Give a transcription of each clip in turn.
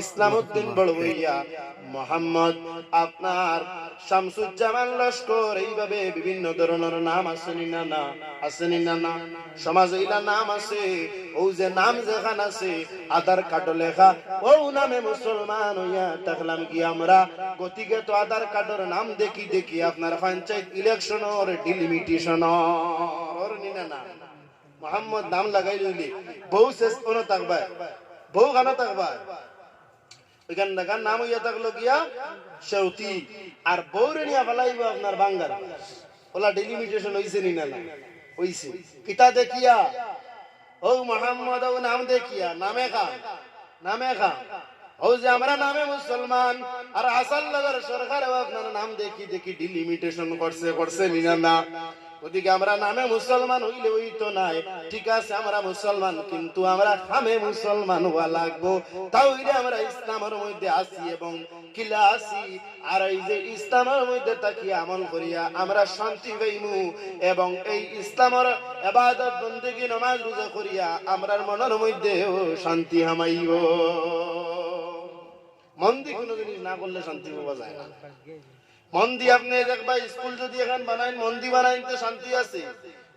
ইসলামউদ্দিন বড়বইয়া, মোহাম্মদ আপনার শামসুজ্জামান লস্কর, এইভাবে বিভিন্ন ধরনের নাম আসেনি না না, আসেনি না না, সমাজে ইলা নাম আছে। ও যে নাম যেখান আছে আধার কার্ড লেখা, ও নামে মুসলমান হইয়া থাকলাম কি আমরা। গতিকে তো আধার কার্ডের নাম দেখি দেখি আপনার পঞ্চায়েত ইলেকশনের ডিলিমিটেশনের নিনা না মোহাম্মদ নাম লাগাই লইলি বউ শেষ কোনো থাকবা, বউ গানা থাকবা, ওইখান দেখার নাম হইয়া থাকলো গিয়া সেউতি, আর বউরে নিয়া ফেলাইব আপনার বাঙ্গার। ওলা ডিলিমিটেশন হইছে নি না? হইছে। কিতা দেখিয়া ও মোহাম্মদ ও নাম দেখিয়া নামে খা, নামে খা। ও যে আমরা নামে মুসলমান, আর হাসান লাগার সরকার আপনার নাম দেখি দেখি ডিলিমিটেশন করছে, করছে নি না? ওদিকে আমরা নামে মুসলমান হইলে ওই তো নাই, ঠিক আছে আমরা মুসলমান, কিন্তু আমরা খামে মুসলমান হওয়া লাগবো। তাহলে আমরা ইসলামের মধ্যে আসি এবং কিলা আসি, আর এই যে ইসলামের মধ্যে তাকি আমল করিয়া আমরা শান্তি পাইমু, এবং এই ইসলামের ইবাদত বন্দেগী নামাজ রোজা করিয়া আমরার মনের মধ্যেও শান্তি হামাইব। মন দিয়ে কোনো জিনিস না করলে শান্তি পাওয়া যায় না। মন দিয়ে আপনি দেখবা স্কুল যদি এখন বানাইন, মন দিয়ে বানাইতে শান্তি আছে।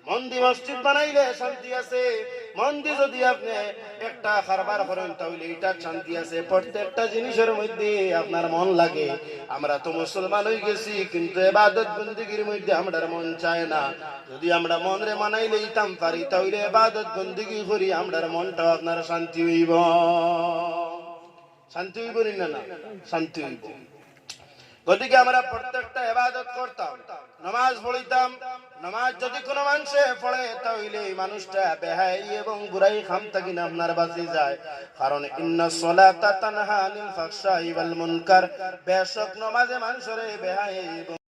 মন দিয়ে মসজিদ বানাইলে শান্তি আছে। মন দিয়ে যদি আপনি একটা কারবার করেন তাহলে এটা শান্তি আছে। প্রত্যেকটা জিনিসের মধ্যে আপনার মন লাগে। আমরা তো মুসলমান হয়ে গেছি, কিন্তু ইবাদত বন্দেগীর মধ্যে আমাদের মন চায় না। যদি আমরা মনরে মানাইলে ইতাম পারি তাহলে ইবাদত বন্দেগী করি আমরার মনটাও আপনার শান্তি হইব। শান্তি হইব না? না, শান্তি হইব। গতিকে আমরা প্রত্যেকটা ইবাদত করতাম, নামাজ পড়িতাম। নামাজ যদি কোনো মানুষে পড়ে তাহলে মানুষটা বেহাই এবং বুরাই খাম থাকি না আপনার বাঁচি যায়। কারণ ইন্নাস সালাতা তানহা আনিল ফাহশাই ওয়াল মুনকার, বেশক নামাজে মানুষের বেহাই